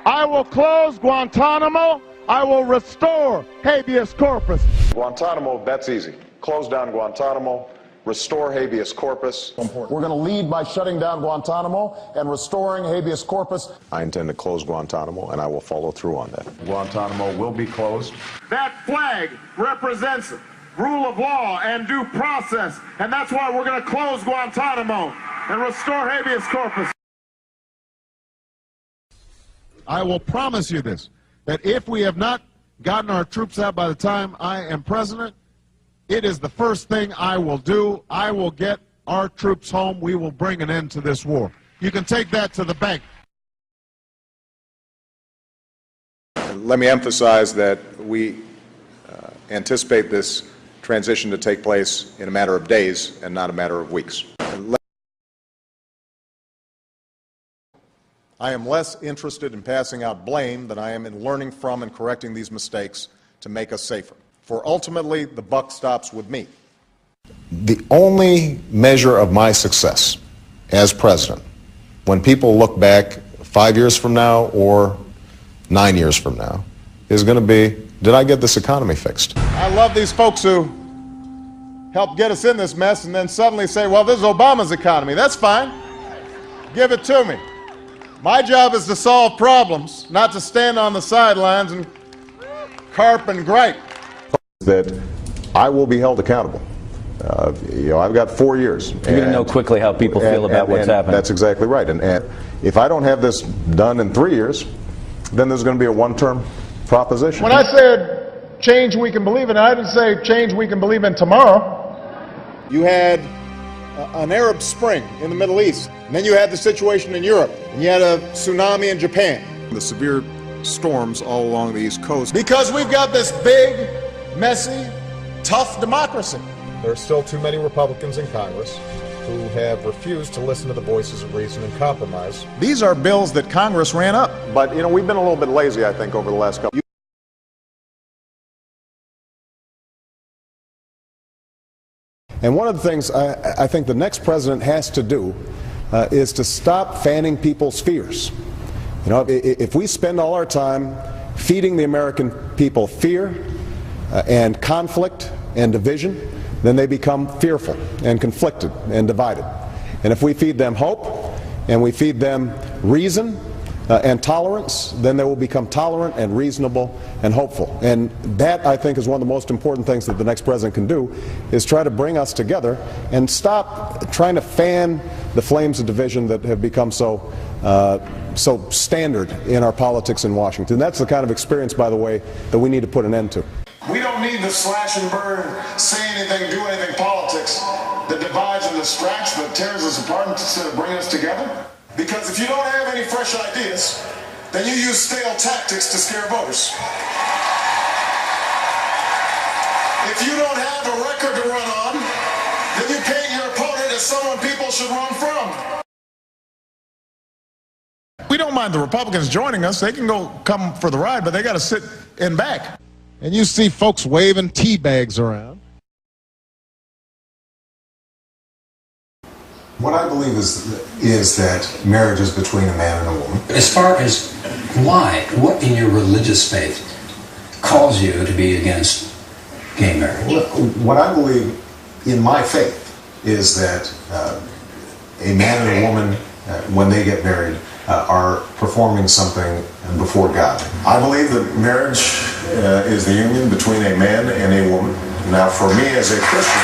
I will close Guantanamo. I will restore habeas corpus. Guantanamo, that's easy. Close down Guantanamo, restore habeas corpus. We're going to lead by shutting down Guantanamo and restoring habeas corpus. I intend to close Guantanamo, and I will follow through on that. Guantanamo will be closed. That flag represents rule of law and due process, and that's why we're going to close Guantanamo and restore habeas corpus. I will promise you this, that if we have not gotten our troops out by the time I am president, it is the first thing I will do. I will get our troops home. We will bring an end to this war. You can take that to the bank. Let me emphasize that we anticipate this transition to take place in a matter of days and not a matter of weeks. I am less interested in passing out blame than I am in learning from and correcting these mistakes to make us safer. For ultimately, the buck stops with me. The only measure of my success as president, when people look back 5 years from now or 9 years from now, is going to be, did I get this economy fixed? I love these folks who helped get us in this mess and then suddenly say, well, this is Obama's economy. That's fine. Give it to me. My job is to solve problems, not to stand on the sidelines and carp and gripe. That I will be held accountable. I've got 4 years. You're going to know quickly how people feel about what's happening. That's exactly right. And if I don't have this done in 3 years, then there's going to be a one-term proposition. When I said change we can believe in, I didn't say change we can believe in tomorrow. You had an Arab Spring in the Middle East, and then you had the situation in Europe, and you had a tsunami in Japan. The severe storms all along the East Coast. Because we've got this big, messy, tough democracy. There are still too many Republicans in Congress who have refused to listen to the voices of reason and compromise. These are bills that Congress ran up. But, we've been a little bit lazy, I think, over the last couple. And one of the things I think the next president has to do is to stop fanning people's fears. If we spend all our time feeding the American people fear and conflict and division, then they become fearful and conflicted and divided. And if we feed them hope and we feed them reason and tolerance, then they will become tolerant and reasonable and hopeful. And that, I think, is one of the most important things that the next president can do, is try to bring us together and stop trying to fan the flames of division that have become so standard in our politics in Washington. That's the kind of experience, by the way, that we need to put an end to. We don't need the slash and burn, say anything, do anything politics that divides and distracts, that tears us apart instead of bringing us together. Because if you don't have any fresh ideas, then you use stale tactics to scare voters. If you don't have a record to run on, then you paint your opponent as someone people should run from. We don't mind the Republicans joining us. They can come for the ride, but they got to sit in back. And you see folks waving tea bags around. What I believe is that marriage is between a man and a woman. As far as why, what in your religious faith calls you to be against gay marriage? What I believe in my faith is that a man and a woman, when they get married, are performing something before God. I believe that marriage is the union between a man and a woman. Now, for me as a Christian,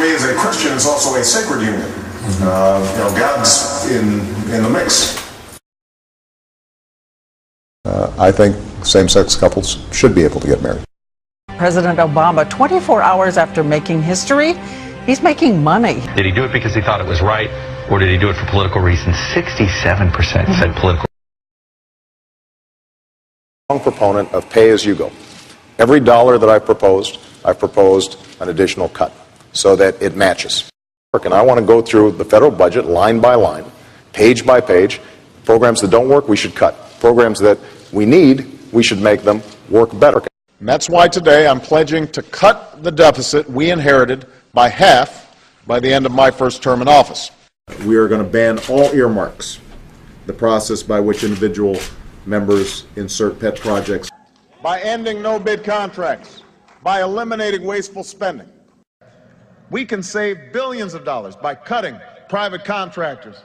as a Christian, it's also a sacred union. God's in the mix. I think same-sex couples should be able to get married. President Obama, 24 hours after making history, he's making money. Did he do it because he thought it was right, or did he do it for political reasons? 67% said political. I'm a proponent of pay-as-you-go. Every dollar that I've proposed an additional cut, so that it matches. And I want to go through the federal budget line by line, page by page. Programs that don't work, we should cut. Programs that we need, we should make them work better. And that's why today I'm pledging to cut the deficit we inherited by half by the end of my first term in office. We are going to ban all earmarks, the process by which individual members insert pet projects. By ending no-bid contracts, by eliminating wasteful spending, we can save billions of dollars by cutting private contractors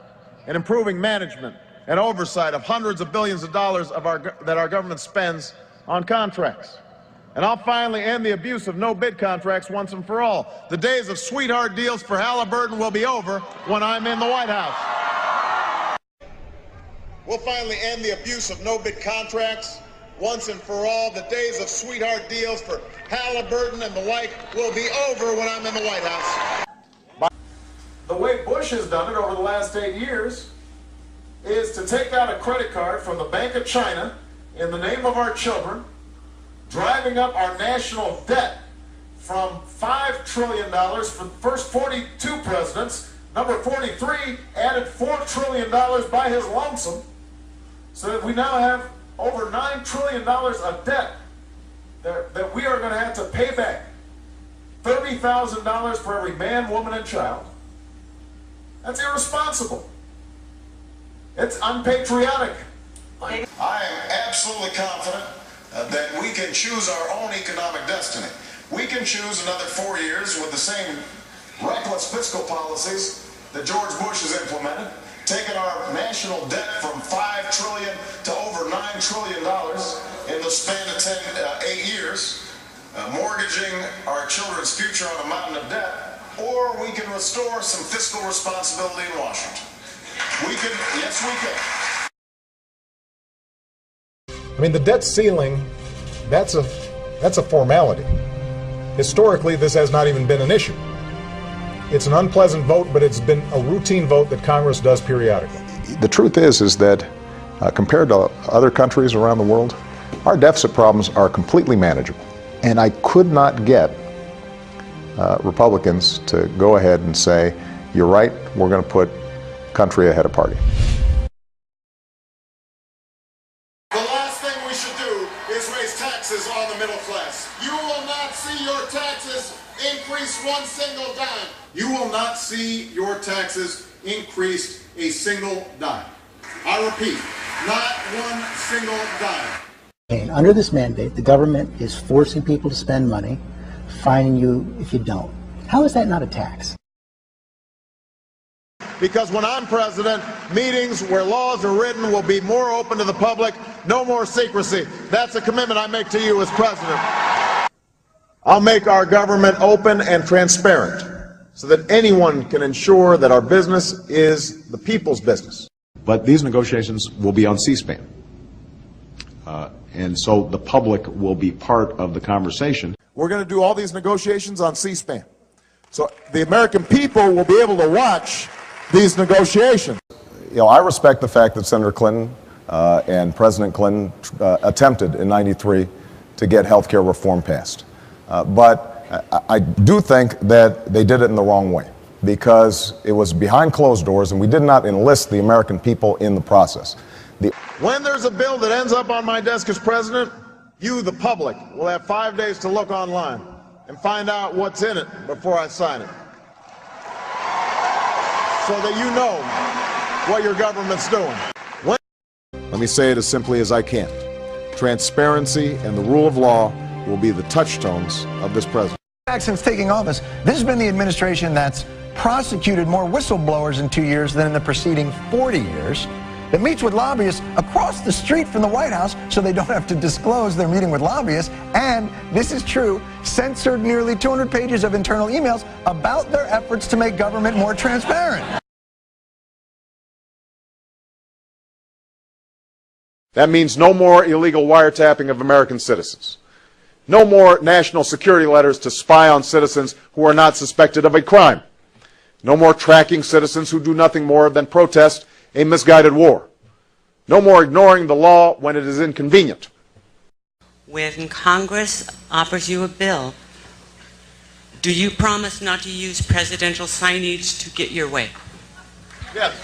and improving management and oversight of hundreds of billions of dollars that our government spends on contracts. And I'll finally end the abuse of no-bid contracts once and for all. The days of sweetheart deals for Halliburton will be over when I'm in the White House. We'll finally end the abuse of no-bid contracts once and for all. The days of sweetheart deals for Halliburton and the like will be over when I'm in the White House. The way Bush has done it over the last 8 years is to take out a credit card from the Bank of China in the name of our children, driving up our national debt from $5 trillion for the first 42 presidents. Number 43 added $4 trillion by his lonesome, so that we now have over $9 trillion of debt that we are going to have to pay back. $30,000 for every man, woman, and child. That's irresponsible. It's unpatriotic. I am absolutely confident that we can choose our own economic destiny. We can choose another 4 years with the same reckless fiscal policies that George Bush has implemented, taking our national debt from $5 trillion to over $9 trillion in the span of 8 years, mortgaging our children's future on a mountain of debt, or we can restore some fiscal responsibility in Washington. We can, yes we can. I mean, the debt ceiling, that's a formality. Historically, this has not even been an issue. It's an unpleasant vote, but it's been a routine vote that Congress does periodically. The truth is that compared to other countries around the world, our deficit problems are completely manageable. And I could not get Republicans to go ahead and say, you're right, we're going to put country ahead of party. The last thing we should do is raise taxes on the middle class. You will not see your taxes increase one single dime. You will not see your taxes increased a single dime. I repeat, not one single dime. Under this mandate, the government is forcing people to spend money, fining you if you don't. How is that not a tax? Because when I'm president, meetings where laws are written will be more open to the public, no more secrecy. That's a commitment I make to you as president. I'll make our government open and transparent so that anyone can ensure that our business is the people's business. But these negotiations will be on C-SPAN. And so the public will be part of the conversation. We're going to do all these negotiations on C-SPAN. So the American people will be able to watch these negotiations. You know, I respect the fact that Senator Clinton and President Clinton attempted in '93 to get health care reform passed. But I do think that they did it in the wrong way, because it was behind closed doors and we did not enlist the American people in the process. When there's a bill that ends up on my desk as president, you, the public, will have 5 days to look online and find out what's in it before I sign it, so that you know what your government's doing. Let me say it as simply as I can. Transparency and the rule of law will be the touchstones of this president. Since taking office, this has been the administration that's prosecuted more whistleblowers in 2 years than in the preceding 40 years. That meets with lobbyists across the street from the White House so they don't have to disclose they're meeting with lobbyists, and, this is true, censored nearly 200 pages of internal emails about their efforts to make government more transparent. That means no more illegal wiretapping of American citizens. No more national security letters to spy on citizens who are not suspected of a crime. No more tracking citizens who do nothing more than protest a misguided war. No more ignoring the law when it is inconvenient. When Congress offers you a bill, do you promise not to use presidential signage to get your way? Yes.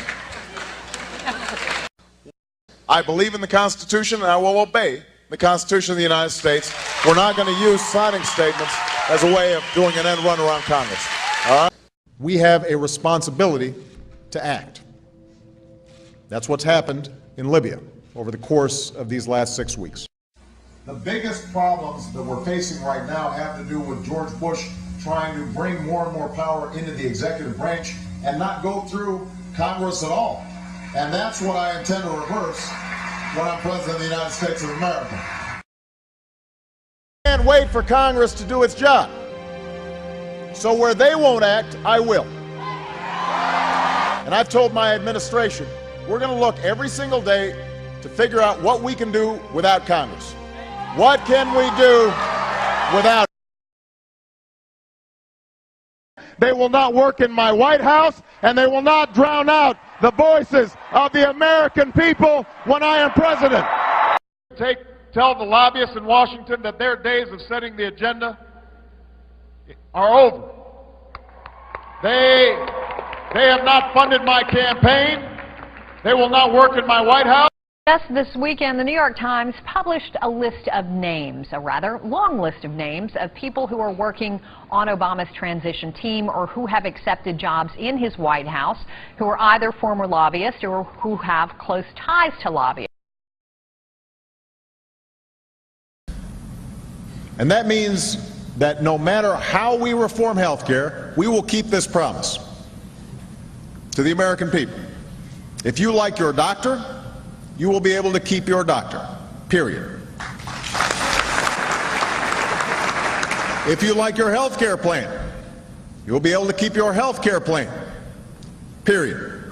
I believe in the Constitution and I will obey the Constitution of the United States. We're not going to use signing statements as a way of doing an end run around Congress. All right? We have a responsibility to act. That's what's happened in Libya over the course of these last 6 weeks. The biggest problems that we're facing right now have to do with George Bush trying to bring more and more power into the executive branch and not go through Congress at all. And that's what I intend to reverse when I'm President of the United States of America. I can't wait for Congress to do its job. So where they won't act, I will. And I've told my administration, we're going to look every single day to figure out what we can do without Congress. What can we do without? They will not work in my White House, and they will not drown out the voices of the American people when I am president. Tell the lobbyists in Washington that their days of setting the agenda are over. They have not funded my campaign. They will not work in my White House. Yes, this weekend, the New York Times published a list of names, a rather long list of names of people who are working on Obama's transition team or who have accepted jobs in his White House, who are either former lobbyists or who have close ties to lobbyists. And that means that no matter how we reform health care, we will keep this promise to the American people. If you like your doctor, you will be able to keep your doctor, period. If you like your health care plan, you'll be able to keep your health care plan, period.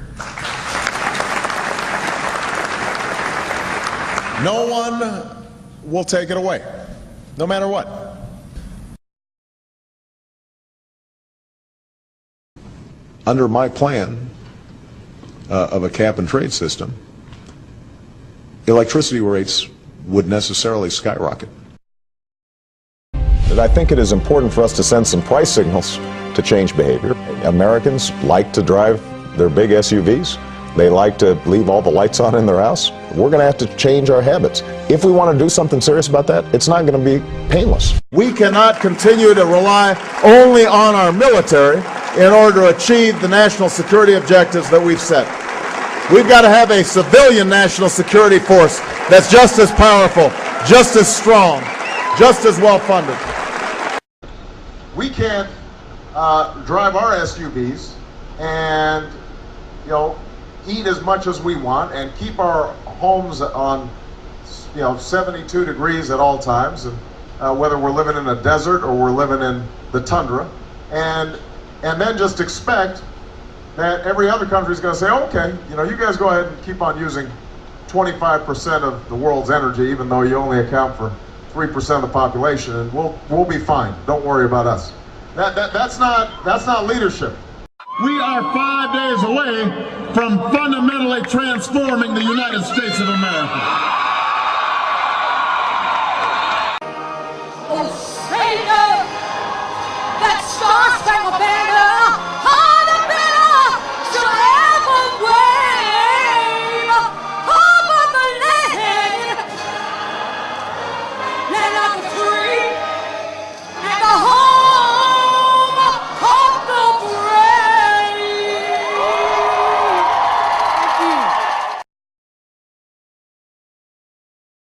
No one will take it away, no matter what. Under my plan of a cap and trade system, electricity rates would necessarily skyrocket. I think it is important for us to send some price signals to change behavior. Americans like to drive their big SUVs. They like to leave all the lights on in their house. We're going to have to change our habits. If we want to do something serious about that, it's not going to be painless. We cannot continue to rely only on our military in order to achieve the national security objectives that we've set. We've got to have a civilian national security force that's just as powerful, just as strong, just as well funded. We can't drive our SUVs and, eat as much as we want and keep our homes on, 72 degrees at all times, and whether we're living in a desert or we're living in the tundra, and then just expect that every other country is going to say, okay, you guys go ahead and keep on using 25% of the world's energy, even though you only account for 3% of the population, and we'll be fine. Don't worry about us. That's not leadership. We are 5 days away from fundamentally transforming the United States of America. Oh, Savior, that star-spangled banner, high and better, shall ever wave over the land. Let out the